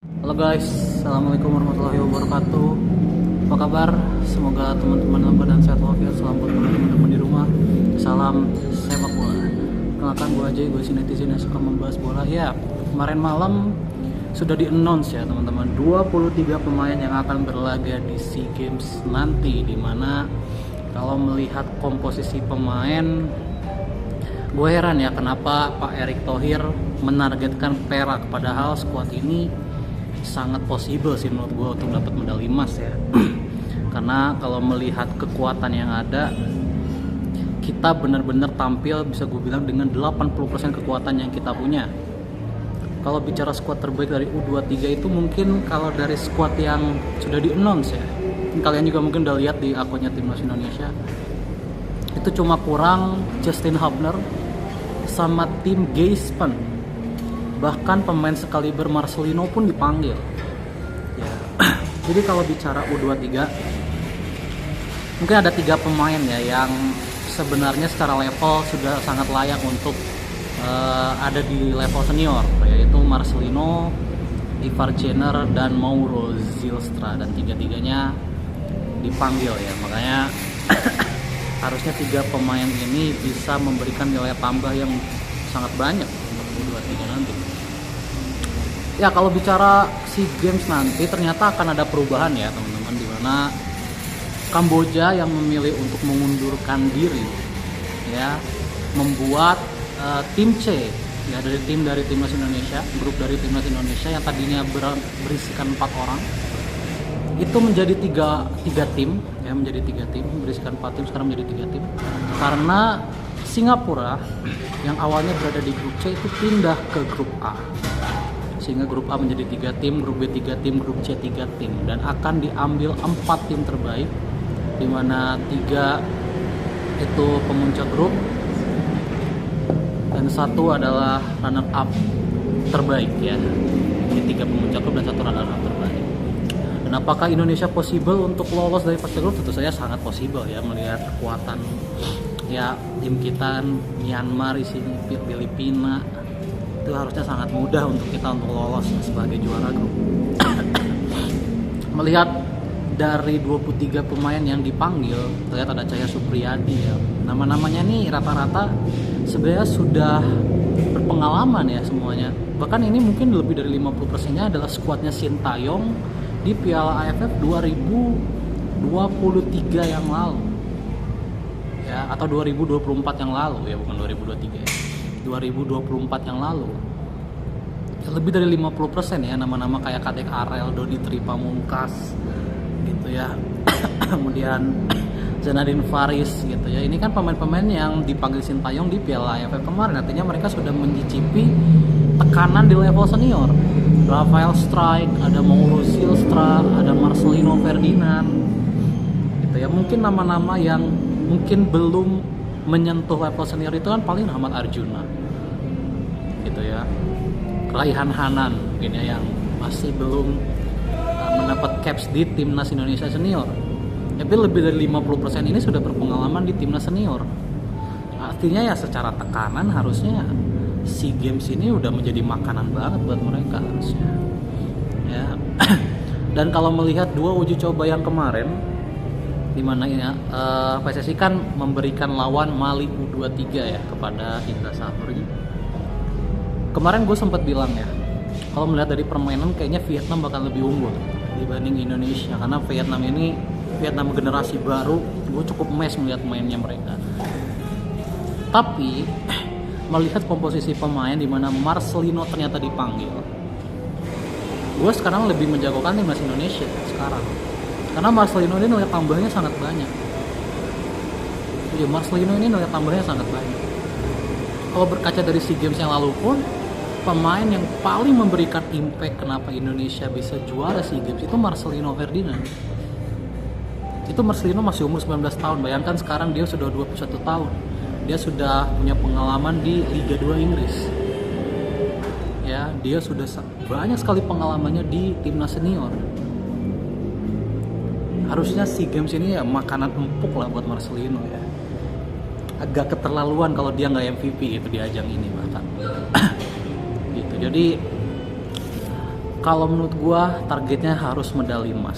Halo guys, assalamualaikum warahmatullahi wabarakatuh. Apa kabar? Semoga teman-teman dalam keadaan sehat walafiat. Salam buat teman-teman di rumah. Salam sepak bola. Kenalkan gue aja, gue si netizen yang suka membahas bola. Ya, kemarin malam sudah di-announce ya teman-teman, 23 pemain yang akan berlaga di SEA Games nanti. Dimana kalau melihat komposisi pemain, gue heran ya kenapa Pak Erick Thohir menargetkan perak, padahal skuad ini sangat possible sih menurut gue untuk dapat medali emas ya. Karena kalau melihat kekuatan yang ada, kita benar-benar tampil bisa gue bilang dengan 80% kekuatan yang kita punya. Kalau bicara skuad terbaik dari U23 itu mungkin kalau dari skuad yang sudah di-announce ya, kalian juga mungkin udah lihat di akunnya Timnas Indonesia, itu cuma kurang Justin Hubner sama Tim Geispen. Bahkan pemain sekaliber Marcelino pun dipanggil ya. Jadi kalau bicara U23 mungkin ada 3 pemain ya yang sebenarnya secara level sudah sangat layak untuk ada di level senior, yaitu Marcelino, Ivar Jenner, dan Mauro Zylstra, dan tiga-tiganya dipanggil ya. Makanya harusnya 3 pemain ini bisa memberikan nilai tambah yang sangat banyak untuk U23 nanti. Ya kalau bicara SEA Games nanti ternyata akan ada perubahan ya teman-teman, di mana Kamboja yang memilih untuk mengundurkan diri ya, membuat tim C ya, dari Timnas Indonesia, grup dari Timnas Indonesia yang tadinya berisikan 4 orang itu menjadi tiga tim ya, menjadi 3 tim, berisikan 4 tim sekarang menjadi 3 tim, karena Singapura yang awalnya berada di grup C itu pindah ke grup A, sehingga grup A menjadi 3 tim, grup B 3 tim, grup C 3 tim, dan akan diambil 4 tim terbaik, di mana 3 itu pemuncak grup dan 1 adalah runner up terbaik ya. Jadi 3 pemuncak grup dan 1 runner up terbaik. Dan apakah Indonesia possible untuk lolos dari fase grup? Tentu saja sangat possible ya, melihat kekuatan ya tim kita, Myanmar, isinya Filipina, itu harusnya sangat mudah untuk kita untuk lolos sebagai juara grup. Melihat dari 23 pemain yang dipanggil, terlihat ada Cahya Supriyadi ya. Nama-namanya nih rata-rata sebenarnya sudah berpengalaman ya semuanya. Bahkan ini mungkin lebih dari 50%-nya adalah skuadnya Sintayong di Piala AFF 2023 yang lalu. Ya, atau 2024 yang lalu ya, bukan 2023 ya. 2024 yang lalu. Lebih dari 50% ya, nama-nama kayak Kadek Arel, Dodi Tripamungkas gitu ya. Kemudian Zanadin Faris gitu ya. Ini kan pemain-pemain yang dipanggil Sintayong di Piala AFF kemarin, artinya mereka sudah mencicipi tekanan di level senior. Rafael Strike, ada Mauro Zylstra, ada Marcelino Ferdinand gitu ya. Mungkin nama-nama yang mungkin belum menyentuh level senior itu kan paling Ahmad Arjuna gitu ya, Raihan Hanan mungkin ya, yang masih belum mendapat caps di Timnas Indonesia senior. Tapi lebih dari 50% ini sudah berpengalaman di Timnas senior. Artinya ya secara tekanan harusnya SEA Games ini udah menjadi makanan banget buat mereka harusnya ya. Dan kalau melihat 2 uji coba yang kemarin, dimana ya PSSI kan memberikan lawan Mali U23 ya kepada Indra Safri. Kemarin gue sempat bilang ya, kalau melihat dari permainan kayaknya Vietnam bakal lebih unggul dibanding Indonesia, karena Vietnam generasi baru. Gue cukup mes melihat mainnya mereka. Tapi melihat komposisi pemain di mana Marcelino ternyata dipanggil, gue sekarang lebih menjagokan Timnas Indonesia sekarang. Karena Marcelino ini nilai tambahnya sangat banyak. Iya, Marcelino ini nilai tambahnya sangat banyak. Kalau berkaca dari SEA Games yang lalu pun, pemain yang paling memberikan impact kenapa Indonesia bisa juara SEA Games itu Marcelino Ferdinand. Itu Marcelino masih umur 19 tahun. Bayangkan sekarang dia sudah 21 tahun. Dia sudah punya pengalaman di Liga 2 Inggris. Ya, dia sudah banyak sekali pengalamannya di timnas senior. Harusnya SEA Games ini ya makanan empuk lah buat Marcelino ya. Agak keterlaluan kalau dia nggak MVP gitu di ajang ini bahkan. Gitu. Jadi Kalau menurut gue targetnya harus medali emas.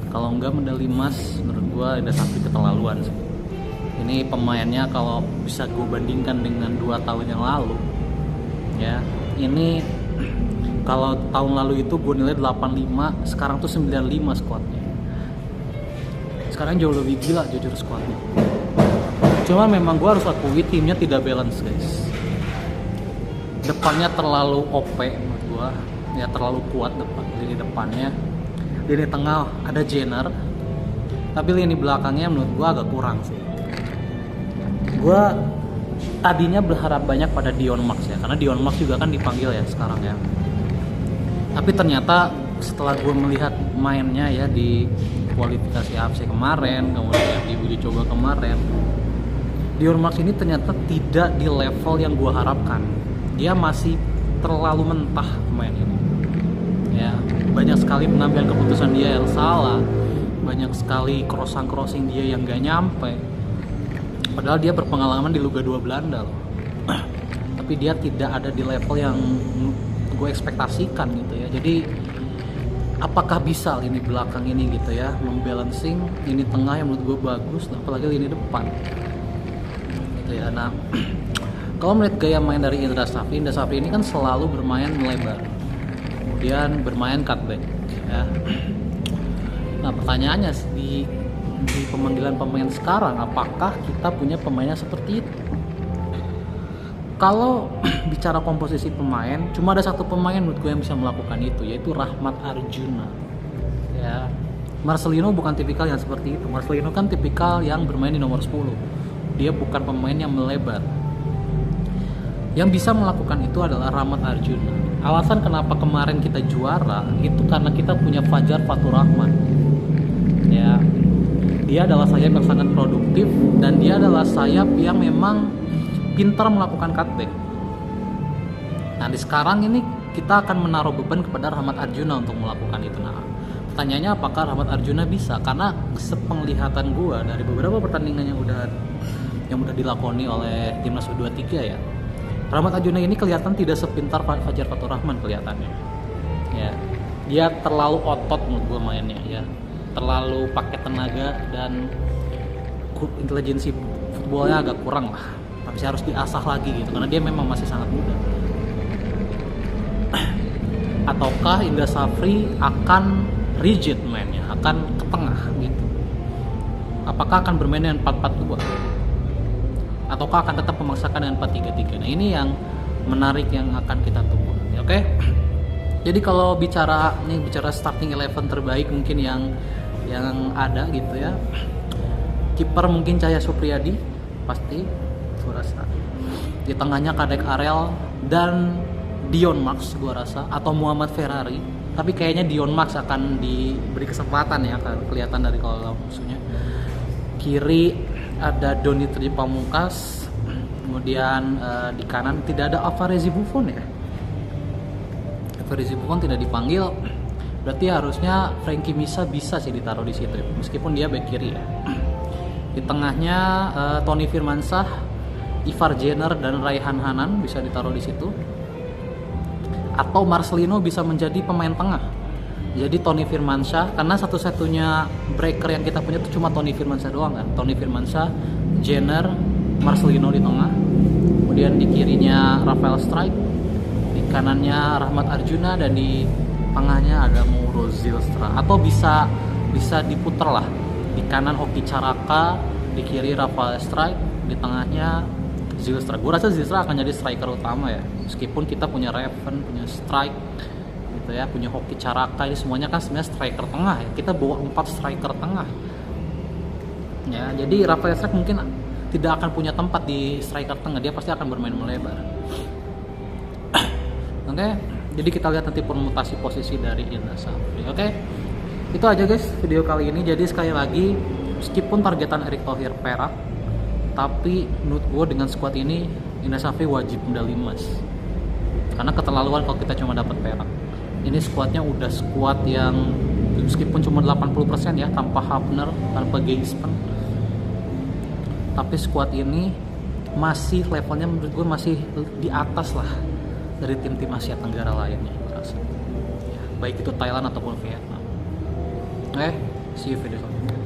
Kalau enggak medali emas, menurut gue Indra Safri keterlaluan sih. Ini pemainnya kalau bisa gue bandingkan dengan 2 tahun yang lalu, ya ini kalau tahun lalu itu gue nilai 85, sekarang tuh 95 squadnya. Sekarang jauh lebih gila jujur squadnya. Cuma memang gue harus akui timnya tidak balance guys. Depannya terlalu OP menurut gue, ya terlalu kuat lini depannya. Lini tengah ada Jenner, tapi lini belakangnya menurut gue agak kurang sih. Gue tadinya berharap banyak pada Dion Max ya, karena Dion Max juga kan dipanggil ya sekarang ya. Tapi ternyata setelah gue melihat mainnya ya di kualifikasi AFC kemarin, kemudian di uji coba kemarin, Dion Max ini ternyata tidak di level yang gue harapkan. Dia masih terlalu mentah pemain ini. Ya, banyak sekali pengambilan keputusan dia yang salah, banyak sekali crossing dia yang gak nyampe. Padahal dia berpengalaman di Liga 2 Belanda loh. Tapi dia tidak ada di level yang gue ekspektasikan gitu ya. Jadi apakah bisa lini belakang ini gitu ya membalancing lini tengah yang menurut gue bagus, apalagi lini depan gitu ya. Nah kalau melihat gaya main dari Indra Safri ini kan selalu bermain melebar, kemudian bermain cutback ya. Nah pertanyaannya di pemanggilan pemain sekarang, apakah kita punya pemainnya seperti itu? Kalau bicara komposisi pemain, cuma ada satu pemain menurut gue yang bisa melakukan itu, yaitu Rahmat Arjuna. Ya, Marcelino bukan tipikal yang seperti itu. Marcelino kan tipikal yang bermain di nomor 10. Dia bukan pemain yang melebar. Yang bisa melakukan itu adalah Rahmat Arjuna. Alasan kenapa kemarin kita juara itu karena kita punya Fajar Fatur Rahman. Ya, dia adalah sayap yang sangat produktif dan dia adalah sayap yang memang pintar melakukan cutback. Nah di sekarang ini kita akan menaruh beban kepada Rahmat Arjuna untuk melakukan itu. Nah pertanyaannya apakah Rahmat Arjuna bisa? Karena sepenglihatan gua dari beberapa pertandingan yang udah dilakoni oleh timnas U23 ya, Rahmat Arjuna ini kelihatan tidak sepintar Fajar Fatur Rahman kelihatannya. Ya, dia terlalu otot menurut gua mainnya ya. Terlalu pakai tenaga dan intelijensi footballnya agak kurang lah, masih harus diasah lagi gitu karena dia memang masih sangat muda. Ataukah Indra Safri akan rigid mainnya, akan ke tengah gitu? Apakah akan bermain dengan 4-4-2 ataukah akan tetap memaksakan dengan 4-3-3? Nah ini yang menarik yang akan kita tunggu. Oke? Jadi kalau bicara starting 11 terbaik mungkin yang ada gitu ya. Kiper mungkin Cahya Supriyadi pasti gua rasa. Di tengahnya Kadek Arel dan Dion Max gua rasa, atau Muhammad Ferrari. Tapi kayaknya Dion Max akan diberi kesempatan ya, akan kelihatan dari kalau musuhnya. Kiri ada Doni Tri Pamungkas. Kemudian di kanan tidak ada Alvarez Buffon ya. Alvarez Buffon tidak dipanggil. Berarti harusnya Frankie Misa bisa sih ditaruh di situ meskipun dia back kiri ya. Di tengahnya Tony Firmansyah, Ivar Jenner dan Raihan Hanan bisa ditaruh di situ. Atau Marcelino bisa menjadi pemain tengah. Jadi Tony Firmansyah, karena satu-satunya breaker yang kita punya itu cuma Tony Firmansyah doang kan. Tony Firmansyah, Jenner, Marcelino di tengah. Kemudian di kirinya Rafael Strike, di kanannya Rahmat Arjuna dan di tengahnya ada Mauro Zylstra. Atau bisa diputer lah. Di kanan Hoki Caraka, di kiri Rafael Strike, di tengahnya Zylstra. Gue rasa Zylstra akan jadi striker utama ya. Meskipun kita punya Raven, punya Strike gitu ya, punya Hoki Caraka, ini semuanya kan sebenarnya striker tengah ya. Kita bawa 4 striker tengah. Ya, jadi Rafael Strike mungkin tidak akan punya tempat di striker tengah, dia pasti akan bermain melebar. Oke, jadi kita lihat nanti permutasi posisi dari Indra Safri. Oke, itu aja guys video kali ini. Jadi sekali lagi, meskipun targetan Erick Thohir perak, tapi menurut gue dengan squad ini Indra Safri wajib medali emas. Karena keterlaluan kalau kita cuma dapat perak. Ini squadnya udah squad yang meskipun cuma 80% ya, tanpa Hapner, tanpa Geispen, tapi squad ini masih levelnya menurut gue masih di atas lah dari tim-tim Asia Tenggara lainnya, gue rasa. baik itu Thailand ataupun Vietnam. Oke, see you video selanjutnya.